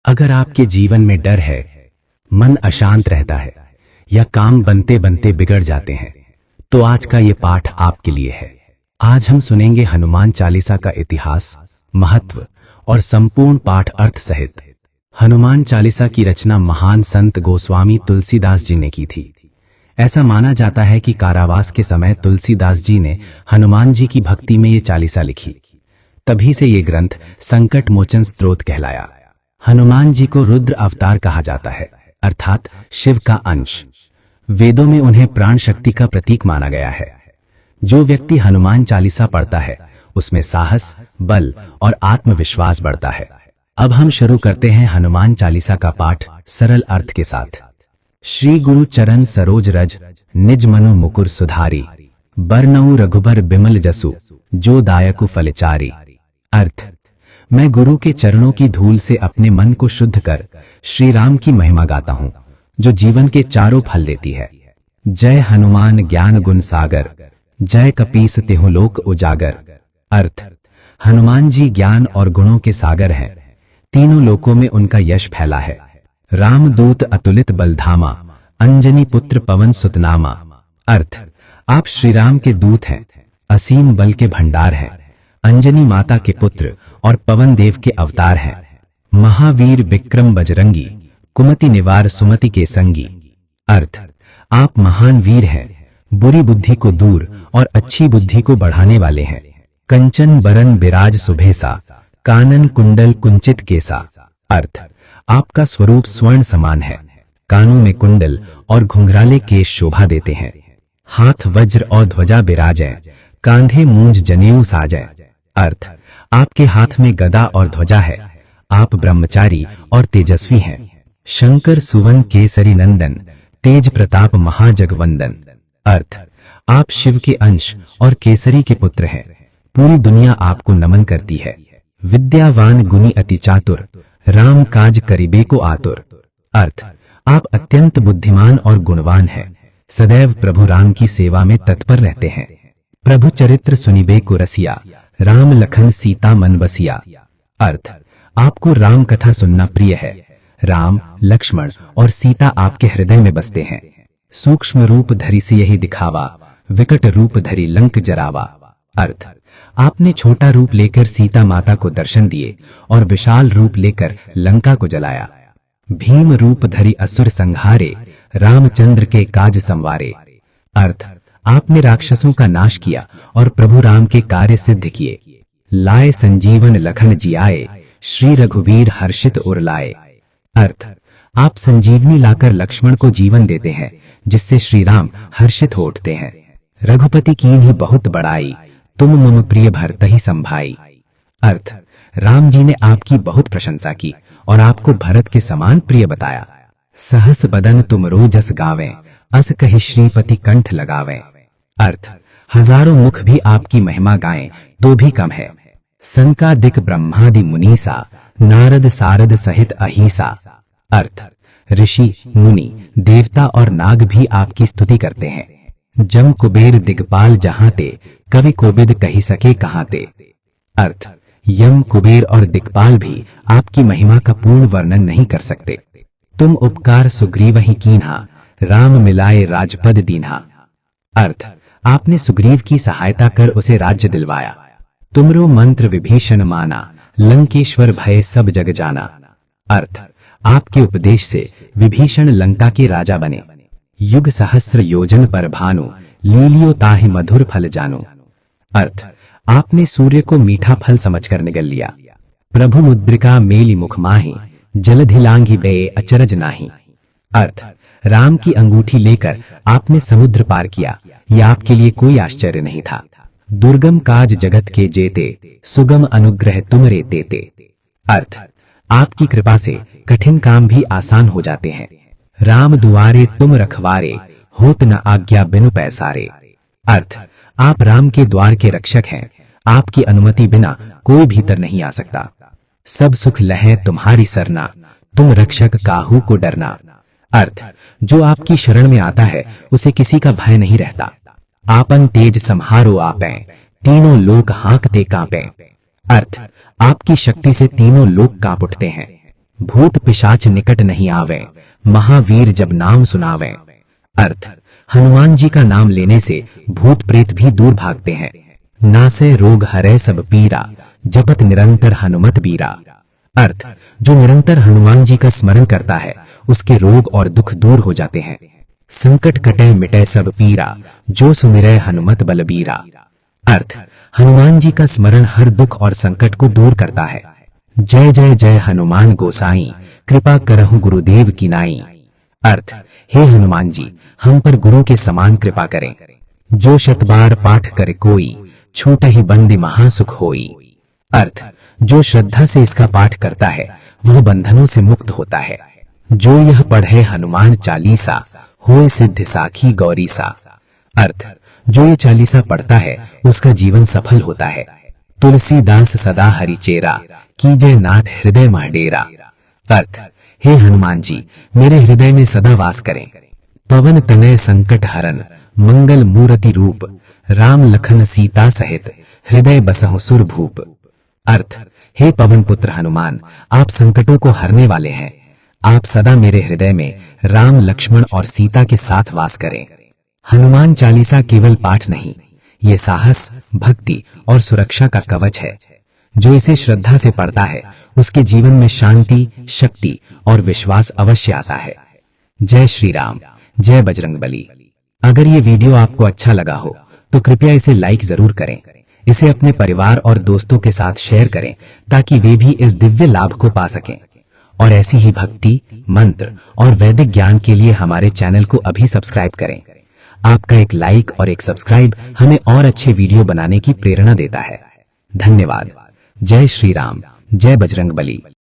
अगर आपके जीवन में डर है, मन अशांत रहता है या काम बनते बनते बिगड़ जाते हैं, तो आज का ये पाठ आपके लिए है। आज हम सुनेंगे हनुमान चालीसा का इतिहास, महत्व और संपूर्ण पाठ अर्थ सहित। हनुमान चालीसा की रचना महान संत गोस्वामी तुलसीदास जी ने की थी। ऐसा माना जाता है कि कारावास के समय तुलसीदास जी ने हनुमान जी की भक्ति में ये चालीसा लिखी। तभी से ये ग्रंथ संकट मोचन स्तोत्र कहलाया। हनुमान जी को रुद्र अवतार कहा जाता है, अर्थात शिव का अंश। वेदों में उन्हें प्राण शक्ति का प्रतीक माना गया है। जो व्यक्ति हनुमान चालीसा पढ़ता है, उसमें साहस, बल और आत्मविश्वास बढ़ता है। अब हम शुरू करते हैं हनुमान चालीसा का पाठ सरल अर्थ के साथ। श्री गुरु चरण सरोज रज, निज मनु मुकुर सुधारी, बरनऊ रघुबर बिमल जसु, जो दायकु फलचारी। अर्थ: मैं गुरु के चरणों की धूल से अपने मन को शुद्ध कर श्री राम की महिमा गाता हूँ, जो जीवन के चारों फल देती है। जय हनुमान ज्ञान गुण सागर, जय कपीस तिहु लोक उजागर। अर्थ: हनुमान जी ज्ञान और गुणों के सागर हैं। तीनों लोकों में उनका यश फैला है। रामदूत अतुलित बलधामा, अंजनी पुत्र पवन सुतनामा। अर्थ: आप श्री राम के दूत हैं, असीम बल के भंडार हैं। अंजनी माता के पुत्र और पवन देव के अवतार हैं। महावीर विक्रम बजरंगी, कुमति निवार सुमति के संगी। अर्थ: आप महान वीर हैं, बुरी बुद्धि को दूर और अच्छी बुद्धि को बढ़ाने वाले हैं। कंचन बरन बिराज सुभेसा, कानन कुंडल कुंचित केसा। अर्थ: आपका स्वरूप स्वर्ण समान है। कानों में कुंडल और घुंघराले केश शोभा देते हैं। हाथ वज्र और ध्वजा बिराजे, कांधे मूंज जनेऊ साजे। अर्थ: आपके हाथ में गदा और ध्वजा है। आप ब्रह्मचारी और तेजस्वी हैं। शंकर सुवन केसरी नंदन, तेज प्रताप महाजगवंदन। अर्थ: आप शिव के अंश और केसरी के पुत्र हैं। पूरी दुनिया आपको नमन करती है। विद्यावान गुणी अति चातुर, राम काज करिबे को आतुर। अर्थ: आप अत्यंत बुद्धिमान और गुणवान हैं। सदैव प्रभु राम की सेवा में तत्पर रहते हैं। प्रभु चरित्र सुनिबे को रसिया, राम लखन सीता मन बसिया। अर्थ: आपको राम कथा सुनना प्रिय है। राम, लक्ष्मण और सीता आपके हृदय में बसते हैं। सूक्ष्म रूप धरि से यही दिखावा, विकट रूप धरि लंक जरावा। अर्थ: आपने छोटा रूप लेकर सीता माता को दर्शन दिए और विशाल रूप लेकर लंका को जलाया। भीम रूप धरि असुर संहारे, रामचंद्र के काज संवारे। अर्थ: आपने राक्षसों का नाश किया और प्रभु राम के कार्य सिद्ध किए। लाए संजीवन लखन जियाए, श्री रघुवीर हर्षित उर लाए। अर्थ: आप संजीवनी लाकर लक्ष्मण को जीवन देते हैं, जिससे श्री राम हर्षित हो उठते हैं। रघुपति कीन्ही बहुत बड़ाई, तुम मम प्रिय भरतहि संभाई। अर्थ: राम जी ने आपकी बहुत प्रशंसा की और आपको भरत के समान प्रिय बताया। सहस बदन तुम रोजस गावें, अस कहि श्रीपति कंठ लगावें। अर्थ: हजारों मुख भी आपकी महिमा गाएं तो भी कम है। संकादिक ब्रह्मादि मुनीसा, नारद सारद सहित अहिसा। अर्थ: ऋषि, मुनि, देवता और नाग भी आपकी स्तुति करते हैं। जम कुबेर दिगपाल जहां ते, कवि कोविद कही सके कहां ते। अर्थ: यम, कुबेर और दिगपाल भी आपकी महिमा का पूर्ण वर्णन नहीं कर सकते। तुम उपकार सुग्रीव ही कीन्हा, राम मिलाए राजपद दीन्हा। अर्थ: आपने सुग्रीव की सहायता कर उसे राज्य दिलवाया। तुमरो मंत्र विभीषण माना, लंकेश्वर भय सब जग जाना। अर्थ: आपके उपदेश से विभीषण लंका के राजा बने। युग सहस्र योजन पर भानु, लीलियो ताहि मधुर फल जानु। अर्थ: आपने सूर्य को मीठा फल समझकर निगल लिया। प्रभु मुद्रिका मेली मुख माही, जलधि लांघि बे अचरज नाही। अर्थ: राम की अंगूठी लेकर आपने समुद्र पार किया, यह आपके लिए कोई आश्चर्य नहीं था। दुर्गम काज जगत के जेते, सुगम अनुग्रह तुमरे देते। अर्थ: आपकी कृपा से कठिन काम भी आसान हो जाते हैं। राम दुआरे तुम रखवारे, होत न आज्ञा बिनु पैसारे। अर्थ: आप राम के द्वार के रक्षक हैं। आपकी अनुमति बिना कोई भीतर नहीं आ सकता। सब सुख लहे तुम्हारी सरना, तुम रक्षक काहू को डरना। अर्थ: जो आपकी शरण में आता है उसे किसी का भय नहीं रहता। आपन तेज सम्हारो आपे, तीनों लोक हाँकते कांपे। अर्थ: आपकी शक्ति से तीनों लोक कांप उठते हैं। भूत पिशाच निकट नहीं आवे, महावीर जब नाम सुनावे। अर्थ, हनुमान जी का नाम लेने से भूत प्रेत भी दूर भागते हैं। नासे रोग हरै सब पीरा, जपत निरंतर हनुमत बीरा। अर्थ, जो निरंतर हनुमान जी का स्मरण करता है उसके रोग और दुख दूर हो जाते हैं। संकट कटे मिटे सब पीरा, जो सुमिरै हनुमत बलबीरा। अर्थ, हनुमान जी का स्मरण हर दुख और संकट को दूर करता है। जय जय जय हनुमान गोसाई, कृपा करहु गुरुदेव की नाई। अर्थ, हे हनुमान जी, हम पर गुरु के समान कृपा करें। जो शत बार पाठ करे कोई, छूटहि बंदी महासुख होई। अर्थ, जो श्रद्धा से इसका पाठ करता है वह बंधनों से मुक्त होता है। जो यह पढ़े हनुमान चालीसा, होए सिद्ध साखी गौरीसा। अर्थ, जो ये चालीसा पढ़ता है उसका जीवन सफल होता है। तुलसीदास सदा हरिचेरा, कीजय नाथ हृदय मह डेरा। अर्थ, हे हनुमान जी, मेरे हृदय में सदा वास करें। पवन तनय संकट हरन, मंगल मूर्ति रूप, राम लखन सीता सहित, हृदय बसहु सुर भूप। अर्थ, हे पवन पुत्र हनुमान, आप संकटों को हरने वाले हैं। आप सदा मेरे हृदय में राम लक्ष्मण और सीता के साथ वास करें। हनुमान चालीसा केवल पाठ नहीं, ये साहस, भक्ति और सुरक्षा का कवच है। जो इसे श्रद्धा से पढ़ता है उसके जीवन में शांति, शक्ति और विश्वास अवश्य आता है। जय श्री राम, जय बजरंगबली। अगर ये वीडियो आपको अच्छा लगा हो तो कृपया इसे लाइक जरूर करें। इसे अपने परिवार और दोस्तों के साथ शेयर करें ताकि वे भी इस दिव्य लाभ को पा सकें। और ऐसी ही भक्ति, मंत्र और वैदिक ज्ञान के लिए हमारे चैनल को अभी सब्सक्राइब करें। आपका एक लाइक और एक सब्सक्राइब हमें और अच्छे वीडियो बनाने की प्रेरणा देता है। धन्यवाद। जय श्री राम, जय बजरंगबली।